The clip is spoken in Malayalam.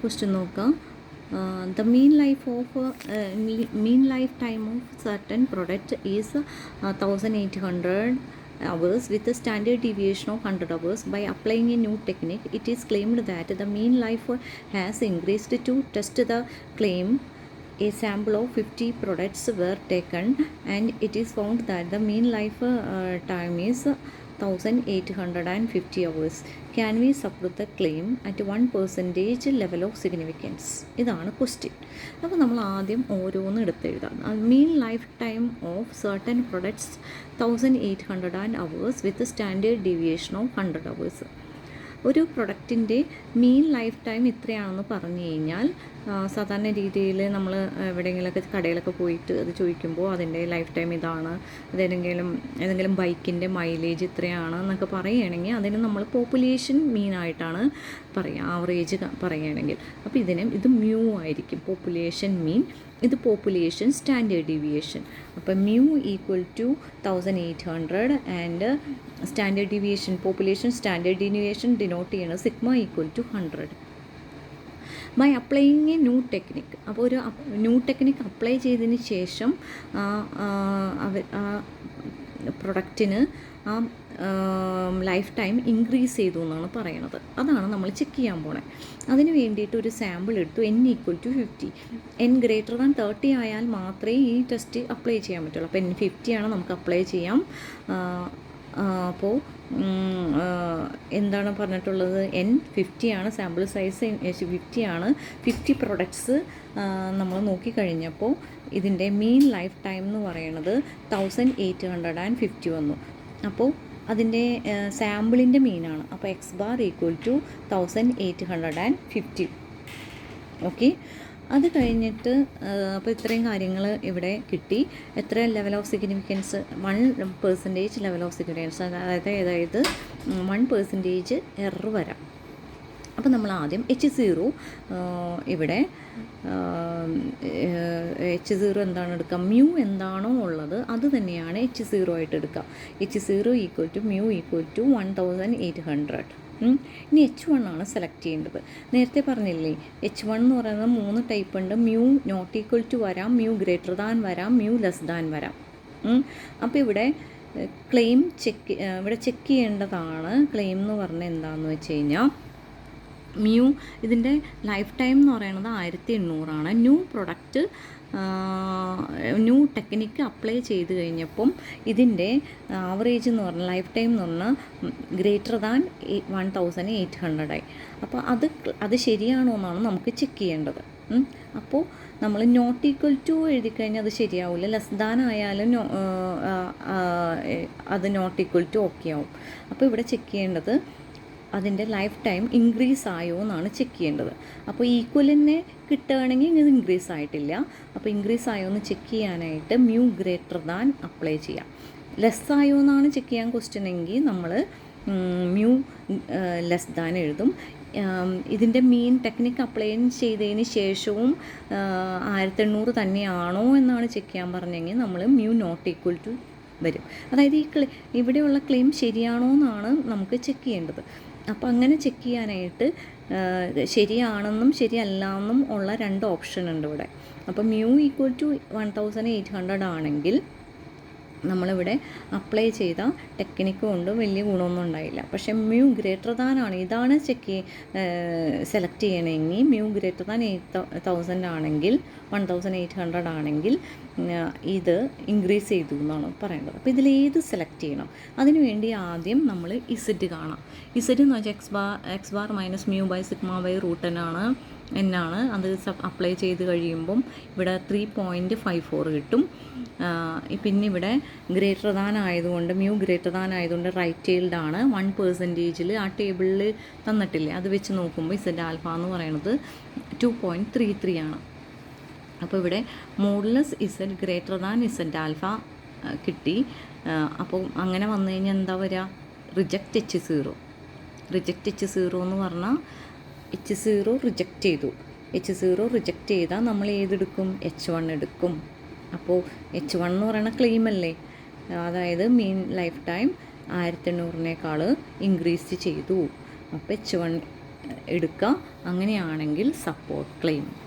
ക്വസ്റ്റ്യൻ നോക്കാം. The mean lifetime of certain product is 1800 hours with a standard deviation of 100 hours. By applying a new technique, it is claimed that the mean life has increased. To test the claim, a sample of 50 products were taken and it is found that the mean life time is 1850 hours. Can we support the claim at 1% level of significance? ഇതാണ് ക്വസ്റ്റ്യൻ. അപ്പോൾ നമ്മൾ ആദ്യം ഓരോന്ന് എടുത്തെഴുതാം. Mean lifetime of certain products 1800 hours with standard deviation of 100 hours. ഒരു പ്രൊഡക്റ്റിൻ്റെ മീൻ ലൈഫ് ടൈം ഇത്രയാണെന്ന് പറഞ്ഞു കഴിഞ്ഞാൽ സാധാരണ രീതിയിൽ നമ്മൾ എവിടെയെങ്കിലുമൊക്കെ കടയിലൊക്കെ പോയിട്ട് അത് ചോദിക്കുമ്പോൾ അതിൻ്റെ ലൈഫ് ടൈം ഇതാണ്, ഏതെങ്കിലും ബൈക്കിൻ്റെ മൈലേജ് ഇത്രയാണ് എന്നൊക്കെ പറയുകയാണെങ്കിൽ അതിന് നമ്മൾ പോപ്പുലേഷൻ മീനായിട്ടാണ് പറയുക, ആവറേജ് പറയുകയാണെങ്കിൽ. അപ്പോൾ ഇത് മ്യൂ ആയിരിക്കും, പോപ്പുലേഷൻ മീൻ. ഇത് പോപ്പുലേഷൻ സ്റ്റാൻഡേർഡ് ഡീവിയേഷൻ. അപ്പോൾ mu equal to 1800 and standard deviation, population standard deviation denote ചെയ്യണത് sigma equal to 100. By applying a new technique. അപ്പോൾ ഒരു ന്യൂ ടെക്നിക്ക് അപ്ലൈ ചെയ്തതിന് ശേഷം പ്രൊഡക്റ്റിന് ലൈഫ് ടൈം ഇൻക്രീസ് ചെയ്തു എന്നാണ് പറയണത്. അതാണ് നമ്മൾ ചെക്ക് ചെയ്യാൻ പോണേ. അതിന് വേണ്ടിയിട്ട് ഒരു സാമ്പിൾ എടുത്തു. n equal to 50. n greater than 30 ആയാൽ മാത്രമേ ഈ ടെസ്റ്റ് അപ്ലൈ ചെയ്യാൻ പറ്റുള്ളൂ. അപ്പോൾ n 50 ആണ്, നമുക്ക് അപ്ലൈ ചെയ്യാം. അപ്പോൾ എന്താണ് പറഞ്ഞിട്ടുള്ളത്? n 50 ആണ്, സാമ്പിൾ സൈസ് 50 ആണ്. 50 പ്രൊഡക്ട്സ് നമ്മൾ നോക്കിക്കഴിഞ്ഞപ്പോൾ ഇതിൻ്റെ മീൻ ലൈഫ് ടൈം എന്ന് പറയുന്നത് 1850 വന്നു. അപ്പോൾ അതിൻ്റെ സാമ്പിളിൻ്റെ മീനാണ്. അപ്പോൾ x bar equal to 1850. Okay, അത് കഴിഞ്ഞിട്ട് അപ്പോൾ ഇത്രയും കാര്യങ്ങൾ ഇവിടെ കിട്ടി. എത്ര level of significance? 1% level of significance, അതായത് 1% എറർ വരാം. അപ്പോൾ നമ്മൾ ആദ്യം H0 ഇവിടെ H0 എന്താണ് എടുക്കുക? മ്യൂ എന്താണോ ഉള്ളത് അത് തന്നെയാണ് H0 ആയിട്ട് എടുക്കുക. H0 equal to mu equal to 1800. ഇനി H1 ആണ് സെലക്ട് ചെയ്യേണ്ടത്. നേരത്തെ പറഞ്ഞില്ലേ, H1 എന്ന് പറയുന്നത് 3 ടൈപ്പ് ഉണ്ട്. മ്യൂ നോട്ട് ഈക്വൽ ടു വരാം, മ്യൂ ഗ്രേറ്റർ ദാൻ വരാം, മ്യൂ ലെസ് ദാൻ വരാം. അപ്പോൾ ഇവിടെ ക്ലെയിം ചെക്ക് ചെയ്യേണ്ടതാണ്. ക്ലെയിം എന്ന് പറഞ്ഞാൽ എന്താണെന്ന് വെച്ച് കഴിഞ്ഞാൽ മ്യൂ ഇതിൻ്റെ ലൈഫ് ടൈം എന്ന് പറയുന്നത് 1800 ആണ്. ന്യൂ ടെക്നിക്ക് അപ്ലൈ ചെയ്ത് കഴിഞ്ഞപ്പം ഇതിൻ്റെ ആവറേജ് എന്ന് പറഞ്ഞാൽ ലൈഫ് ടൈം എന്ന് പറഞ്ഞാൽ ഗ്രേറ്റർ ദാൻ 1800 ആയി. അപ്പോൾ അത് ശരിയാണോ എന്നാണ് നമുക്ക് ചെക്ക് ചെയ്യേണ്ടത്. അപ്പോൾ നമ്മൾ നോട്ട് ഈക്വൽ ടു എഴുതി കഴിഞ്ഞാൽ അത് ശരിയാവില്ല. ലെസ് ദാൻ ആയാലും അത് നോട്ട് ഈക്വൽ ടു ഓക്കെ ആവും. അപ്പോൾ ഇവിടെ ചെക്ക് ചെയ്യേണ്ടത് അതിൻ്റെ ലൈഫ് ടൈം ഇൻക്രീസ് ആയോ എന്നാണ് ചെക്ക് ചെയ്യേണ്ടത്. അപ്പോൾ ഈക്വലിനെ കിട്ടുകയാണെങ്കിൽ ഇത് ഇൻക്രീസ് ആയിട്ടില്ല. അപ്പോൾ ഇൻക്രീസ് ആയോ എന്ന് ചെക്ക് ചെയ്യാനായിട്ട് മ്യൂ ഗ്രേറ്റർ ദാൻ അപ്ലൈ ചെയ്യാം. ലെസ് ആയോ എന്നാണ് ചെക്ക് ചെയ്യാൻ ക്വസ്റ്റ്യൻ എങ്കിൽ നമ്മൾ മ്യൂ ലെസ് ദാൻ എഴുതും. ഇതിൻ്റെ മീൻ ടെക്നിക്ക് അപ്ലൈ ചെയ്തതിന് ശേഷവും 1800 തന്നെയാണോ എന്നാണ് ചെക്ക് ചെയ്യാൻ പറഞ്ഞെങ്കിൽ നമ്മൾ മ്യൂ നോട്ട് ഈക്വൽ ടു വരും. അതായത് ഇവിടെയുള്ള ക്ലെയിം ശരിയാണോ എന്നാണ് നമുക്ക് ചെക്ക് ചെയ്യേണ്ടത്. അപ്പോൾ അങ്ങനെ ചെക്ക് ചെയ്യാനായിട്ട് ശരിയാണെന്നും ശരിയല്ല എന്നും ഉള്ള 2 ഓപ്ഷൻ ഉണ്ട് ഇവിടെ. അപ്പോൾ മ്യൂ ഈക്വൽ ടു 1800 ആണെങ്കിൽ നമ്മളിവിടെ അപ്ലൈ ചെയ്ത ടെക്നിക്ക് കൊണ്ട് വലിയ ഗുണമൊന്നും ഉണ്ടായില്ല. പക്ഷേ മ്യൂ ഗ്രേറ്റർ ദാൻ ആണ്, ഇതാണ് സെലക്ട് ചെയ്യണമെങ്കിൽ മ്യൂ ഗ്രേറ്റർ ദാൻ 8000 ആണെങ്കിൽ 1800 ആണെങ്കിൽ ഇത് ഇൻക്രീസ് ചെയ്തു എന്നാണ് പറയേണ്ടത്. അപ്പോൾ ഇതിലേത് സെലക്ട് ചെയ്യണം? അതിനുവേണ്ടി ആദ്യം നമ്മൾ ഇസഡ് കാണാം. ഇസഡ് എന്ന് വെച്ചാൽ x bar minus mu by sigma by root എന്നാണ്. അത് അപ്ലൈ ചെയ്ത് കഴിയുമ്പം ഇവിടെ 3.54 കിട്ടും. പിന്നെ ഇവിടെ ഗ്രേറ്റർ ദാൻ ആയതുകൊണ്ട് മ്യൂ ഗ്രേറ്റർ ദാൻ ആയതുകൊണ്ട് റൈറ്റ് ടൈൽഡ് ആണ്. 1% ആ ടേബിളിൽ തന്നിട്ടില്ലേ, അത് വെച്ച് നോക്കുമ്പോൾ ഇസഡ് ആൽഫ എന്ന് പറയുന്നത് 2.33 ആണ്. അപ്പോൾ ഇവിടെ modulus Z greater than Z alpha കിട്ടി. അപ്പോൾ അങ്ങനെ വന്നു കഴിഞ്ഞാൽ എന്താ വരിക? Reject H0. റിജക്റ്റ് H0 എന്ന് പറഞ്ഞാൽ H0 റിജക്റ്റ് ചെയ്തു. H0 റിജക്റ്റ് ചെയ്താൽ നമ്മൾ ഏതെടുക്കും? H1 എടുക്കും. അപ്പോൾ H1 എന്ന് പറയുന്ന ക്ലെയിം അല്ലേ, അതായത് മീൻ ലൈഫ് ടൈം 1800 ഇൻക്രീസ് ചെയ്തു. അപ്പോൾ H1 എടുക്കുക. അങ്ങനെയാണെങ്കിൽ സപ്പോർട്ട് ക്ലെയിം.